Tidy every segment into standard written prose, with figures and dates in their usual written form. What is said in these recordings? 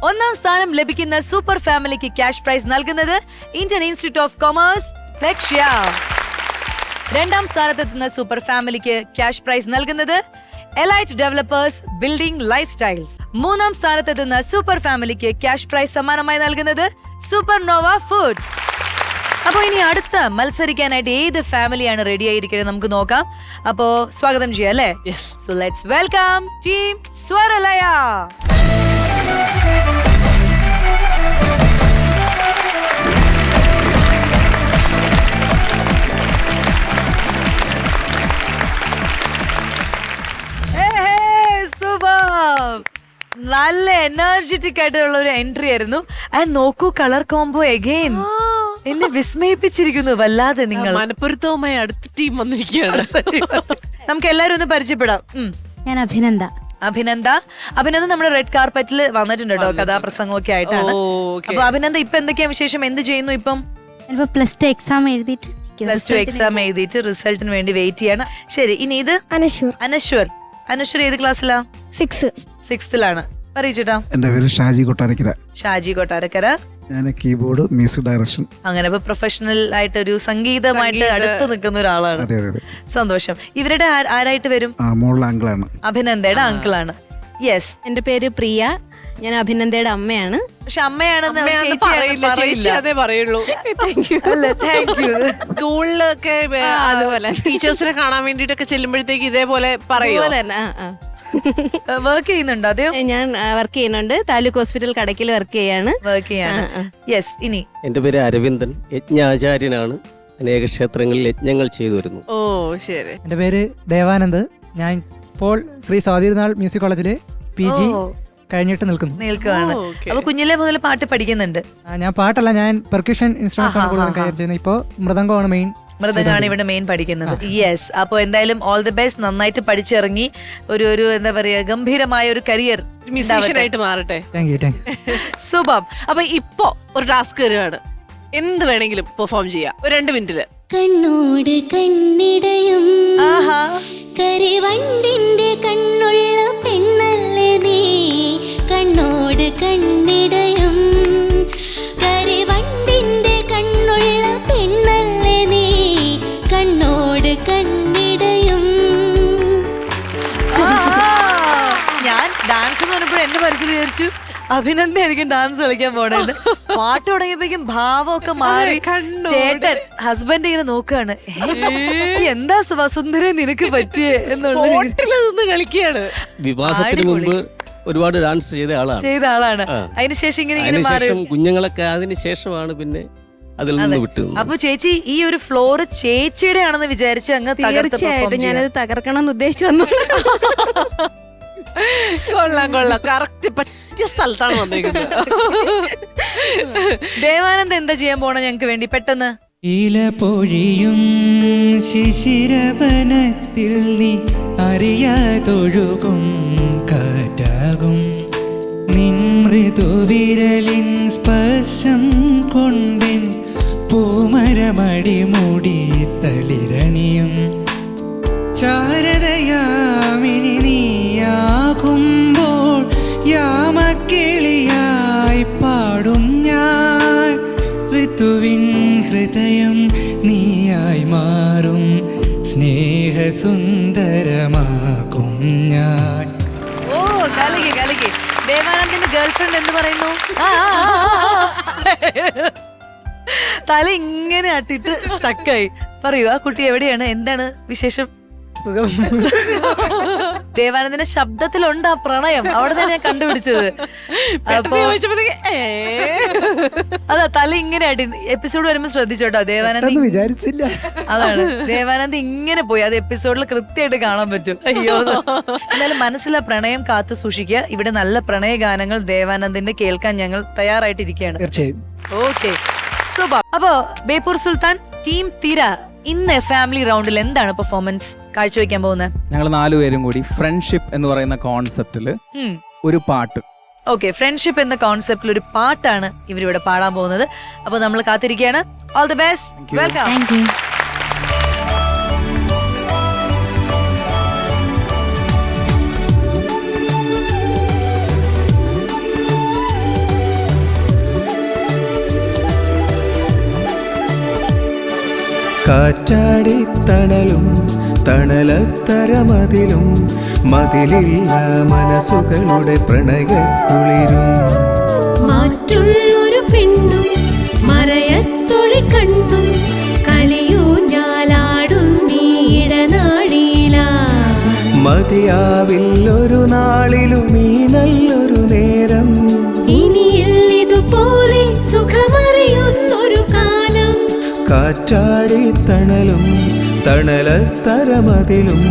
ഒന്നാം സ്ഥാനം ലഭിക്കുന്ന സൂപ്പർ ഫാമിലിക്ക് ക്യാഷ് പ്രൈസ് നൽകുന്നത് ഇന്ത്യൻ ഇൻസ്റ്റിറ്റ്യൂട്ട് ഓഫ് കൊമേഴ്സ് ലക്ഷ്യ. രണ്ടാം സ്ഥാനത്തെത്തുന്ന സൂപ്പർ ഫാമിലിക്ക് ക്യാഷ് പ്രൈസ് നൽകുന്നത് elite developers building life styles. മൂന്നാം സ്ഥാനത്തെത്തുന്ന സൂപ്പർ ഫാമിലിക്ക് ക്യാഷ് പ്രൈസ് സമ്മാനമായി നൽകുന്നത് സൂപ്പർ നോവ ഫുഡ്സ്. അപ്പൊ ഇനി അടുത്ത മത്സരിക്കാനായിട്ട് ഏത് ഫാമിലിയാണ് റെഡി ആയിരിക്കുന്നത് നമുക്ക് നോക്കാം. അപ്പോ സ്വാഗതം ചെയ്യാം അല്ലേ? So let's welcome team സ്വരലയ. നല്ല എനർജറ്റിക് ആയിട്ടുള്ള ഒരു എൻട്രി ആയിരുന്നു. ആൻഡ് നോക്കൂ, കളർ കോംബോ അഗൈൻ എന്നെ വിസ്മയിപ്പിച്ചിരിക്കുന്നു വല്ലാതെ. നിങ്ങൾ മനപ്പൊരുത്തവുമായി അടുത്ത ടീം വന്നിരിക്കുകയാണ്. നമുക്ക് എല്ലാരും ഒന്ന് പരിചയപ്പെടാം. ഞാൻ അഭിനന്ദ. അഭിനന്ദ നമ്മുടെ റെഡ് കാർപ്പറ്റിൽ വന്നിട്ടുണ്ട് കേട്ടോ, കഥാപ്രസംഗമൊക്കെ ആയിട്ടാണ്. അപ്പൊ അഭിനന്ദ ഇപ്പൊ എന്തൊക്കെയാ വിശേഷം? എന്ത് ചെയ്യുന്നു ഇപ്പം? പ്ലസ് ടു എക്സാം എഴുതിയിട്ട് റിസൾട്ടിന് വേണ്ടി വെയിറ്റ് ചെയ്യാണ്. ശരി, ഇനി ഇത് അനശ്വർ. അനശ്വർ ഏത് ക്ലാസ്സിലാ? 6th പറയിച്ചിട്ടാ. എന്റെ പേര് ഷാജി കൊട്ടാരക്കര. ഞാൻ കീബോർഡ്, മ്യൂസിക് ഡയറക്ഷൻ. അങ്ങനെ ഇപ്പൊ പ്രൊഫഷണൽ ആയിട്ട് ഒരു സംഗീതമായിട്ട് അടുത്ത് നിൽക്കുന്ന ഒരാളാണ്. സന്തോഷം. ഇവരുടെ ആരായിട്ട് വരും? അങ്കിളാണ്. അഭിനന്ദയുടെ അങ്കിളാണ്. യെസ്. എന്റെ പേര് പ്രിയ. ഞാൻ അഭിനന്ദയുടെ അമ്മയാണ്. പക്ഷെ അമ്മയാണെന്ന് പറയുള്ളൂ. സ്കൂളിലൊക്കെ അതുപോലെ ടീച്ചേഴ്സിനെ കാണാൻ വേണ്ടിട്ടൊക്കെ ചെല്ലുമ്പോഴത്തേക്ക് ഇതേപോലെ പറയുമോ? വർക്ക് ചെയ്യുന്നുണ്ടോ? അതെയോ? ഞാൻ വർക്ക് ചെയ്യുന്നുണ്ട്. താലൂക്ക് ഹോസ്പിറ്റൽ കടക്കിൽ വർക്ക് ചെയ്യാണ്. യെസ്. ഇനി എന്റെ പേര് അരവിന്ദൻ. യജ്ഞാചാര്യനാണ്. അനേക ക്ഷേത്രങ്ങളിൽ യജ്ഞങ്ങൾ ചെയ്തു വരുന്നു. ഓ ശരി. എന്റെ പേര് ദേവാനന്ദ്. ഞാൻ ഇപ്പോൾ ശ്രീ സ്വാതിരുന്നാൾ മ്യൂസിക് കോളേജില് PG കഴിഞ്ഞിട്ട് നിൽക്കുകയാണ്. അപ്പൊ കുഞ്ഞിലെ മുതൽ പാട്ട് പഠിക്കുന്നുണ്ട്? ഞാൻ പാട്ടല്ല, ഞാൻ പെർക്യൂഷൻ ഇൻസ്ട്രുമെന്റ്സ് ആണ് കൂടുതൽ കൈകാര്യം ചെയ്യുന്നത്. ഇപ്പോ മൃദംഗമാണ് മെയിൻ. മൃദംഗമാണ് ഇവിടെ മെയിൻ പഠിക്കുന്നത്. യെസ്. അപ്പൊ എന്തായാലും ഓൾ ദി ബെസ്റ്റ്. നന്നായിട്ട് പഠിച്ചിറങ്ങി ഒരു എന്താ പറയാ ഗംഭീരമായ ഒരു കരിയർ മ്യൂസീഷ്യനായിട്ട് മാറട്ടെ. Thank you. സൂപ്പർ. അപ്പൊ ഇപ്പൊ ഒരു ടാസ്ക് വരുവാണ്. എന്ത് വേണമെങ്കിലും പെർഫോം ചെയ്യാം ഒരു 2 മിനിറ്റില്. കണ്ണോട് കണ്ണിടയും കരിവണ്ടിന്റെ കണ്ണുള്ള പെണ്ണല്ലേ നീ. കണ്ണോട് കണ്ണിടയും കരിവണ്ടിന്റെ കണ്ണുള്ള പെണ്ണല്ലേ നീ. കണ്ണോട് കണ്ണിടയും. ഞാൻ ഡാൻസ് എന്ന് പറഞ്ഞപ്പോൾ എന്റെ മനസ്സിൽ വിചാരിച്ചു അഭിനന്ദ ആയിരിക്കും ഡാൻസ് കളിക്കാൻ പോണേന്ന്. പാട്ട് തുടങ്ങിയപ്പോഴേക്കും ഭാവമൊക്കെ മാറി. ചേട്ടൻ ഹസ്ബൻഡ് ഇങ്ങനെ നോക്കുകയാണ്, എന്താ സുന്ദരേ നിനക്ക് പറ്റിയേ എന്നുള്ളത് കളിക്കുകയാണ്. വിവാഹത്തിന് മുമ്പ് ഒരുപാട് ഡാൻസ് ചെയ്ത ആളാണ്. അതിനുശേഷം അതിനുശേഷം കുഞ്ഞുങ്ങളൊക്കെ അതിനുശേഷമാണ് പിന്നെ അതിൽ നിന്ന് വിട്ടു. അപ്പൊ ചേച്ചി ഈ ഒരു ഫ്ലോർ ചേച്ചിയുടെ ആണെന്ന് വിചാരിച്ച് അങ്ങ് തീർച്ചയായിട്ടും ഞാനത് തകർക്കണം എന്ന് ഉദ്ദേശിച്ചു വന്നു. കൊള്ളാം. കറക്റ്റ് പറ്റിയ സ്ഥലത്താണ് വന്നിരിക്കുന്നത്. ദേവാനന്ദ് എന്താ ചെയ്യാൻ പോണ ഞങ്ങക്ക് വേണ്ടി പെട്ടെന്ന്? ഇല പൊഴിയും ശിശിരവനത്തിൽ നീ അറിയാതൊഴുകും കാറ്റാകും. നിൻ മൃദുവിരലിൻ സ്പർശം കൊണ്ടിൻ പൂമരമടി മൂടി തളിരണിയും. ചാരതയാമിനി നീയാകുമ്പോൾ യാമക്കിളിയായി പാടും ഞാൻ. ഋതുവിൻ ഹൃദയം നീയായി മാറും സ്നേഹസുന്ദരമാക്കും ഞാൻ. ഓ കലകി. ദേവാനന്ദിന്റെ ഗേൾഫ്രണ്ട് എന്ത് പറയുന്നു? തല ഇങ്ങനെ അട്ടിട്ട് സ്റ്റക്കായി. പറയൂ, ആ കുട്ടി എവിടെയാണ്? എന്താണ് വിശേഷം? ദേവാനന്ദിന്റെ ശബ്ദത്തിലുണ്ട് ആ പ്രണയം. അവിടെ തന്നെ ഞാൻ കണ്ടുപിടിച്ചത്. അതാ തല ഇങ്ങനെ ആട്ടി. എപ്പിസോഡ് വരുമ്പോ ശ്രദ്ധിച്ചോട്ടോ. ദേവാനന്ദ് വിചാരിച്ചില്ല. അതാണ് ദേവാനന്ദ് ഇങ്ങനെ പോയി. അത് എപ്പിസോഡിൽ കൃത്യമായിട്ട് കാണാൻ പറ്റും. അയ്യോ. എന്നാലും മനസ്സിലെ പ്രണയം കാത്തു സൂക്ഷിക്കുക. ഇവിടെ നല്ല പ്രണയ ഗാനങ്ങൾ ദേവാനന്ദിന്റെ കേൾക്കാൻ ഞങ്ങൾ തയ്യാറായിട്ടിരിക്കുകയാണ്. തീർച്ചയായും. Okay, super. അപ്പോ ബേപ്പൂർ സുൽത്താൻ ടീം തിര ഇന്ന് ഫാമിലി റൗണ്ടിൽ എന്താണ് പെർഫോമൻസ് കാഴ്ചവെക്കാൻ പോകുന്നത്? ഞങ്ങൾ 4 പേരും കൂടി ഫ്രണ്ട്ഷിപ്പ് എന്ന് പറയുന്ന കോൺസെപ്റ്റില് ഒരു പാട്ട്. ഓക്കെ, ഫ്രണ്ട്ഷിപ്പ് എന്ന കോൺസെപ്റ്റിൽ ഒരു പാട്ടാണ് ഇവരിവിടെ പാടാൻ പോകുന്നത്. അപ്പോൾ നമ്മൾ കാത്തിരിക്കുകയാണ്. All the best. വെൽക്കം. കാറ്റാടി തണലും തണലത്തരമതിലും മതിലില്ല മനസ്സുകളുടെ പ്രണയക്കുളിരും. മാറ്റുള്ളൊരു പെണ്ണും മറയത്തൊളി കണ്ണും കളിയൂഞ്ഞാലാടും നീടനാടിയില. മതിയാവില്ലൊരു നാളിലും ഈ നല്ലൊരു നേരം. ഇനിയിൽ ഇതുപോലെ സുഖമറിയുന്നൊരു കാലം. കാറ്റാടി തണലും തണലത്തരമതിലും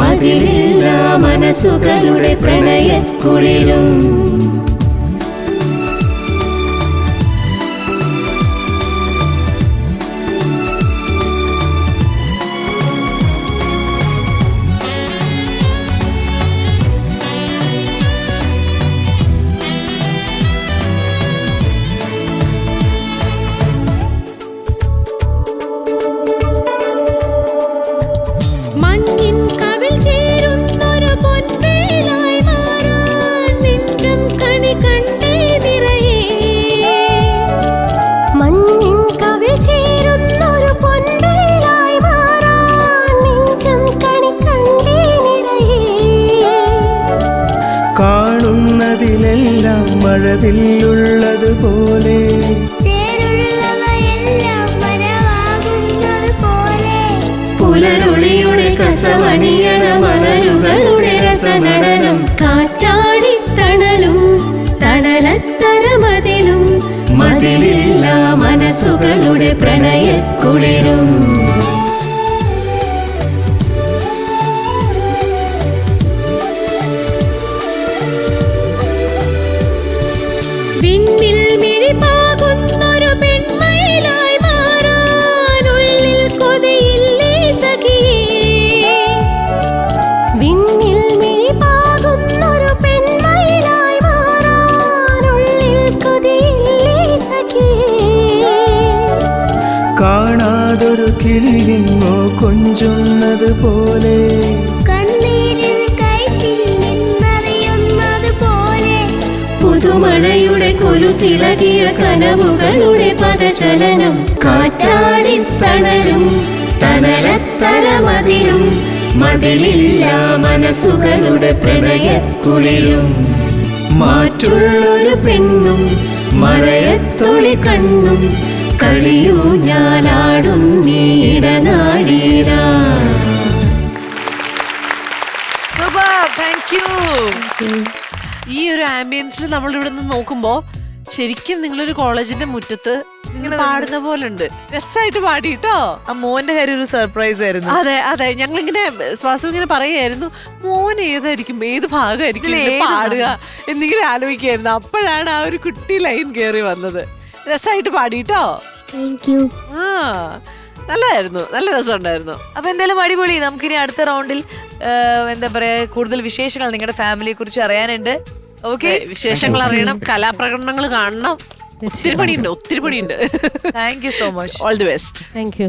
മതിലില്ല മനസ്സുകളുടെ പ്രണയക്കുളിരും. മഞ്ഞിൻ കവിൾ ചേരുന്നൊരു പൊൻവേലായി മാറാൻ നെഞ്ചം കണി കണ്ടേ നിറയേ. മഞ്ഞിൻ കവിൾ ചേരുന്നൊരു പൊൻവേലായി മാറാൻ നെഞ്ചം കണി കണ്ടേ നിറയേ. കാണുന്നതിലെല്ലാം മഴവില്ലുള്ളതുപോലെ പുലരൊളിയുടെ കസവണിയണ മലരുകളുടെ രസനടനം. കാറ്റാടി തണലും തണലത്തരമതിലും മതിലില്ല മനസ്സുകളുടെ പ്രണയക്കുളിരും. വിണ്ണിൽ മിഴിപ്പാകുന്നൊരു പെൺമയിലായി മാറാനുള്ളിൽ കൊതിയില്ലേ സഖിയേ. വിണ്ണിൽ മിഴിപ്പാകുന്നൊരു പെൺമയിലായി മാറാനുള്ളിൽ കൊതിയില്ലേ സഖിയേ. കാണാതൊരു കിളിയെങ്ങോ കൊഞ്ചുന്നത് പോലെ പുതുമഴയുടെ കൊലുസിളകിയ കനവുകളുടെ പദചലനം. കാറ്റാടി തണലും തണലത്തരമതിലും മതിലില്ല മനസ്സുകളുടെ പ്രണയക്കുളിരും. മാറ്റുള്ളൊരു പെണ്ണും മറയത്തൊളി കണ്ണും കളിയൂഞ്ഞാലാടും നീടനാടിയില. Super, thank you. ഈ ഒരു ആംബിയൻസിൽ നമ്മൾ ഇവിടെ നിന്ന് നോക്കുമ്പോ ശരിക്കും നിങ്ങളൊരു കോളേജിന്റെ മുറ്റത്ത് നിങ്ങൾ പാടുന്ന പോലെ ഉണ്ട്. രസമായിട്ട് പാടിട്ടോ. ആ മോന്റെ കാര്യം ഒരു സർപ്രൈസ് ആയിരുന്നു. അതെ അതെ, ഞങ്ങളിങ്ങനെ ശ്വാസം ഇങ്ങനെ പറയായിരുന്നു, മോൻ ഏതായിരിക്കും, ഏത് ഭാഗമായിരിക്കും ഇതിൽ ഇതിൽ ഏത് പാടുക എന്നിങ്ങനെ ആലോചിക്കായിരുന്നു. അപ്പോഴാണ് ആ ഒരു കുട്ടി ലൈൻ കയറി വന്നത്. രസമായിട്ട് പാടിട്ടോ. ആ നല്ലതായിരുന്നു, നല്ല രസമുണ്ടായിരുന്നു. അപ്പൊ എന്തായാലും അടിപൊളി. നമുക്കിനി അടുത്ത റൗണ്ടിൽ എന്താ പറയാ കൂടുതൽ വിശേഷങ്ങൾ നിങ്ങളുടെ ഫാമിലിയെ കുറിച്ച് അറിയാനുണ്ട്. ഓക്കെ, വിശേഷങ്ങൾ അറിയണം, കലാപ്രകടനങ്ങൾ കാണണം. ഒത്തിരി പണിയുണ്ട്, ഒത്തിരി പണിയുണ്ട്. Thank you so much. All the best. Thank you.